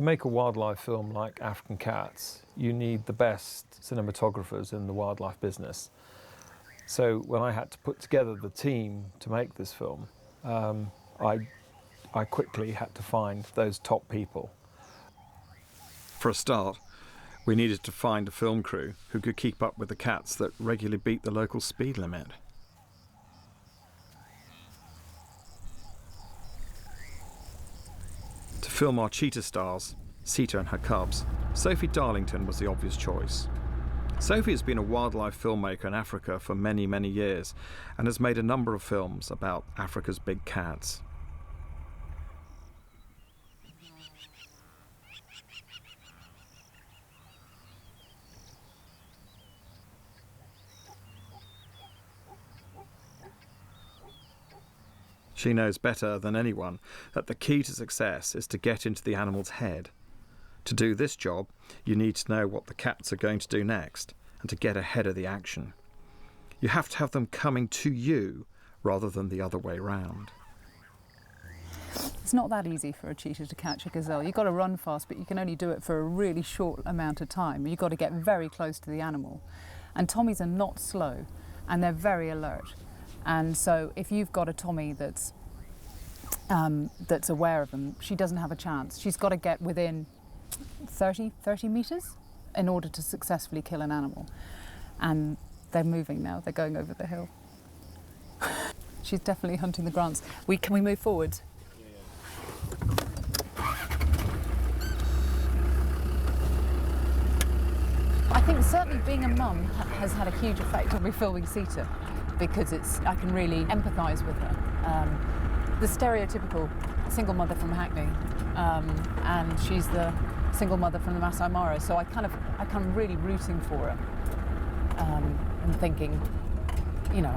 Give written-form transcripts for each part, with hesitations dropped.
To make a wildlife film like African Cats, you need the best cinematographers in the wildlife business. So when I had to put together the team to make this film, I quickly had to find those top people. For a start, we needed to find a film crew who could keep up with the cats that regularly beat the local speed limit. To film our cheetah stars, Sita and her cubs, Sophie Darlington was the obvious choice. Sophie has been a wildlife filmmaker in Africa for many, many years and has made a number of films about Africa's big cats. She knows better than anyone that the key to success is to get into the animal's head. To do this job, you need to know what the cats are going to do next and to get ahead of the action. You have to have them coming to you rather than the other way round. It's not that easy for a cheetah to catch a gazelle. You've got to run fast, but you can only do it for a really short amount of time. You've got to get very close to the animal. And Tommies are not slow, and they're very alert. And so if you've got a Tommy that's aware of them, she doesn't have a chance. She's got to get within 30 metres in order to successfully kill an animal. And they're moving now, they're going over the hill. She's definitely hunting the grants. Can we move forward? I think certainly being a mum has had a huge effect on me filming Sita, because I can really empathise with her. The stereotypical single mother from Hackney, and she's the single mother from the Masai Mara, so I kind of really rooting for her, and thinking, you know,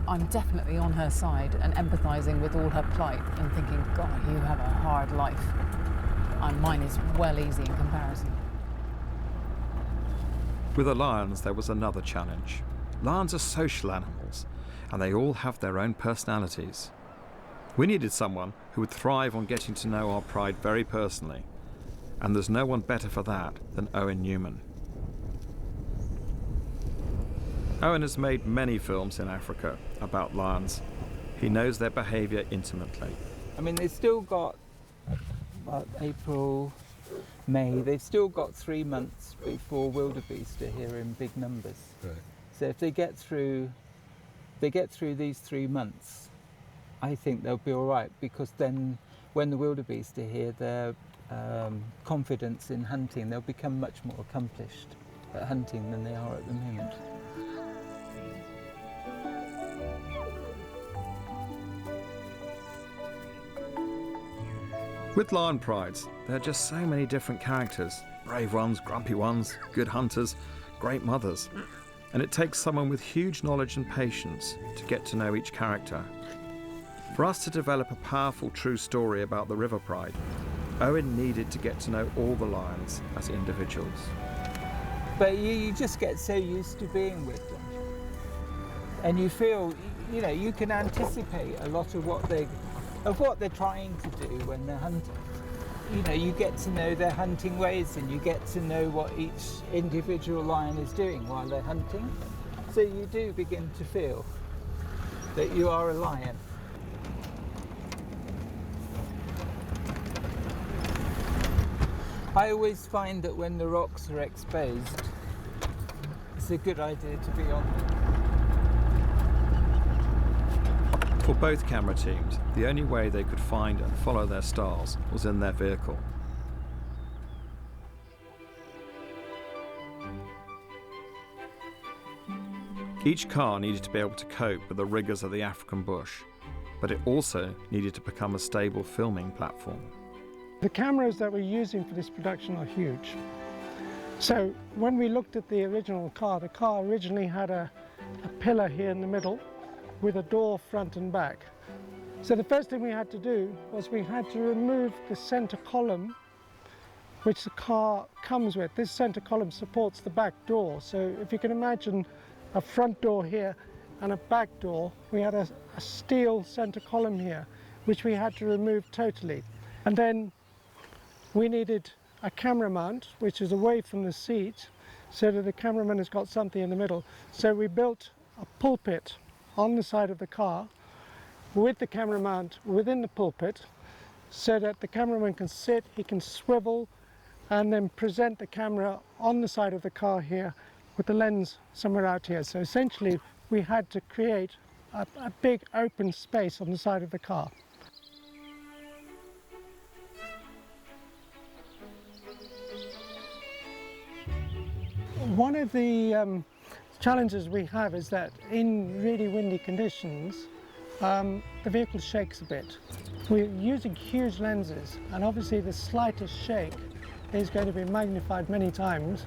I'm definitely on her side and empathising with all her plight and thinking, God, you have a hard life. Mine is well easy in comparison. With the lions, there was another challenge. Lions are social animals, and they all have their own personalities. We needed someone who would thrive on getting to know our pride very personally, and there's no one better for that than Owen Newman. Owen has made many films in Africa about lions. He knows their behaviour intimately. I mean, they've still got, April, May, they've still got 3 months before wildebeest are here in big numbers. Right. So if they get through these 3 months, I think they'll be all right, because then when the wildebeest are here, their confidence in hunting, they'll become much more accomplished at hunting than they are at the moment. With lion prides, there are just so many different characters. Brave ones, grumpy ones, good hunters, great mothers. And it takes someone with huge knowledge and patience to get to know each character. For us to develop a powerful true story about the River Pride, Owen needed to get to know all the lions as individuals. But you just get so used to being with them. And you feel, you know, you can anticipate a lot of what they're trying to do when they're hunting. You know, you get to know their hunting ways, and you get to know what each individual lion is doing while they're hunting. So you do begin to feel that you are a lion. I always find that when the rocks are exposed, it's a good idea to be on them. For both camera teams, the only way they could find and follow their stars was in their vehicle. Each car needed to be able to cope with the rigours of the African bush, but it also needed to become a stable filming platform. The cameras that we're using for this production are huge. So when we looked at the original car, the car originally had a pillar here in the middle with a door front and back. So the first thing we had to do was we had to remove the center column which the car comes with. This center column supports the back door. So if you can imagine a front door here and a back door, we had a steel center column here which we had to remove totally. And then we needed a camera mount, which is away from the seat, so that the cameraman has got something in the middle. So we built a pulpit on the side of the car with the camera mount within the pulpit, so that the cameraman can sit, he can swivel, and then present the camera on the side of the car here with the lens somewhere out here. So essentially we had to create a big open space on the side of the car. One of the challenges we have is that in really windy conditions, the vehicle shakes a bit. We're using huge lenses, and obviously the slightest shake is going to be magnified many times,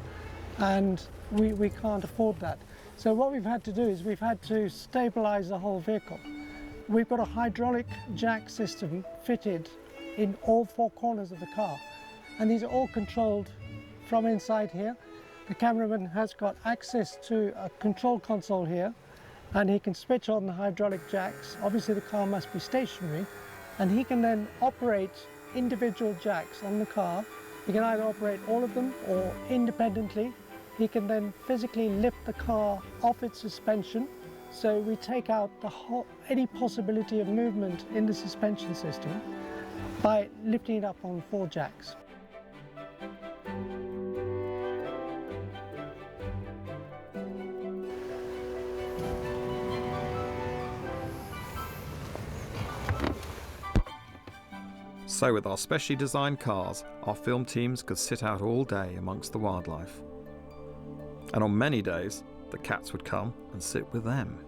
and we can't afford that. So what we've had to do is we've had to stabilize the whole vehicle. We've got a hydraulic jack system fitted in all four corners of the car, and these are all controlled from inside here. The cameraman has got access to a control console here, and he can switch on the hydraulic jacks. Obviously the car must be stationary, and he can then operate individual jacks on the car. He can either operate all of them or independently. He can then physically lift the car off its suspension, so we take out any possibility of movement in the suspension system by lifting it up on 4 jacks. So with our specially designed cars, our film teams could sit out all day amongst the wildlife. And on many days, the cats would come and sit with them.